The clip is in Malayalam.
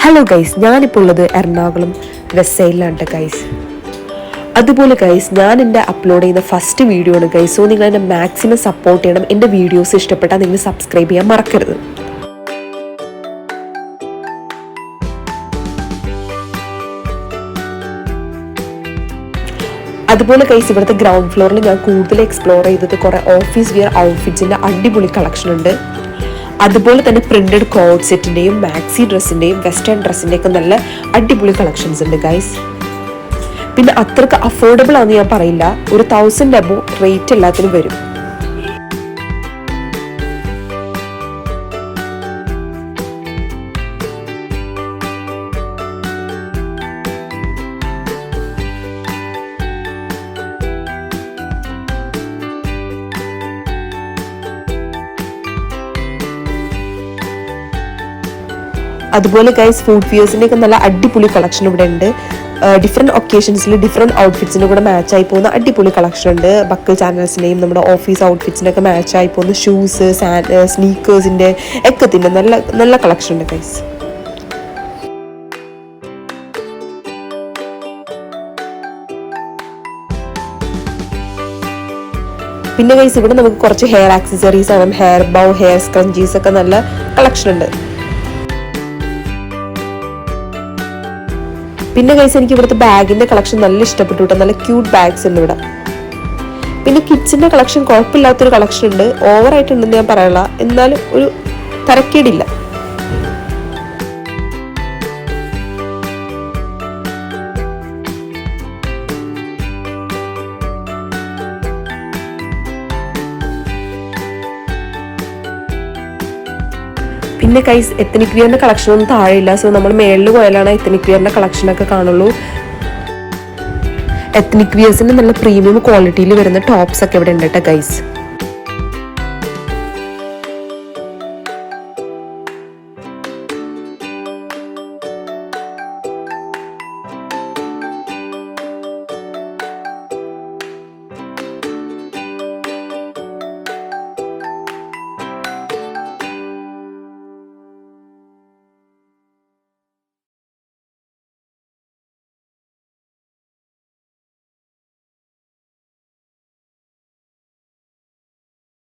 ഹലോ ഗൈസ്, ഞാനിപ്പോൾ ഉള്ളത് എറണാകുളം വെസ്റ്റ് സൈഡിലാണ് ഗൈസ്. അതുപോലെ ഗൈസ്, ഞാൻ എൻ്റെ അപ്ലോഡ് ചെയ്യുന്ന ഫസ്റ്റ് വീഡിയോ ആണ് ഗൈസ്. സോ നിങ്ങൾ എന്നെ മാക്സിമം സപ്പോർട്ട് ചെയ്യണം. എൻ്റെ വീഡിയോസ് ഇഷ്ടപ്പെട്ടാൽ നിങ്ങൾ സബ്സ്ക്രൈബ് ചെയ്യാൻ മറക്കരുത്. അതുപോലെ ഗൈസ്, ഇവിടുത്തെ ഗ്രൗണ്ട് ഫ്ലോറിൽ ഞാൻ കൂടുതൽ എക്സ്പ്ലോർ ചെയ്തത് കുറേ ഓഫീസ് വിയർ ഔട്ട്ഫിറ്റ്സിൻ്റെ അടിപൊളി കളക്ഷൻ ഉണ്ട്. അതുപോലെ തന്നെ പ്രിന്റഡ് കോഡ് സെറ്റിൻ്റെയും മാക്സി ഡ്രസ്സിൻ്റെയും വെസ്റ്റേൺ ഡ്രസ്സിൻ്റെ ഒക്കെ നല്ല അടിപൊളി കളക്ഷൻസ് ഉണ്ട് ഗൈസ്. പിന്നെ അത്രക്ക് അഫോർഡബിൾ ആണെന്ന് ഞാൻ പറയില്ല, ഒരു 1000 അബോ റേറ്റ് എല്ലാത്തിനും വരും. അതുപോലെ ഗൈസ്, ഫുഡ് വിയേഴ്സിൻ്റെ ഒക്കെ നല്ല അടിപൊളി കളക്ഷൻ ഇവിടെ ഉണ്ട്. ഡിഫറെൻറ്റ് ഒക്കേഷൻസിൽ ഡിഫറെൻറ്റ് ഔട്ട്ഫിറ്റ്സിൻ്റെ കൂടെ മാച്ചായി പോകുന്ന അടിപൊളി കളക്ഷൻ ഉണ്ട്. ബക്കിൾ ചാനൽസിൻ്റെയും നമ്മുടെ ഓഫീസ് ഔട്ട്ഫിറ്റ്സിനൊക്കെ മാച്ചായി പോകുന്ന ഷൂസ്, സ്നീക്കേഴ്സിൻ്റെ ഒക്കെ തന്നെ നല്ല നല്ല കളക്ഷൻ ഉണ്ട് ഗൈസ്. പിന്നെ ഗൈസ്, ഇവിടെ നമുക്ക് കുറച്ച് ഹെയർ ആക്സസറീസ് ആണ്, ഹെയർ ബൗ, ഹെയർ സ്ക്രഞ്ചീസ് ഒക്കെ നല്ല കളക്ഷൻ ഉണ്ട്. പിന്നെ ഗൈസ്, എനിക്ക് ഇവിടുത്തെ ബാഗിന്റെ കളക്ഷൻ നല്ല ഇഷ്ടപ്പെട്ടു കേട്ടോ. നല്ല ക്യൂട്ട് ബാഗ്സ് ഉണ്ട് ഇവിടെ. പിന്നെ കിഡ്സിന്റെ കളക്ഷൻ കുഴപ്പമില്ലാത്തൊരു കളക്ഷൻ ഉണ്ട്. ഓവറായിട്ടുണ്ടെന്ന് ഞാൻ പറയല, എന്നാലും ഒരു തരക്കേടില്ല. പിന്നെ ഗൈസ്, എത്നിക് വിയറിന്റെ കളക്ഷൻ ഒന്നും താഴെയില്ല. സോ നമ്മൾ മേളിൽ പോയാലാണ് എത്നിക് വിയറിന്റെ കളക്ഷനൊക്കെ കാണുള്ളൂ. എത്നിക് വിയേഴ്സിന്റെ നല്ല പ്രീമിയം ക്വാളിറ്റിയിൽ വരുന്ന ടോപ്സ് ഒക്കെ ഇവിടെ ഉണ്ട് കേട്ടോ ഗൈസ്.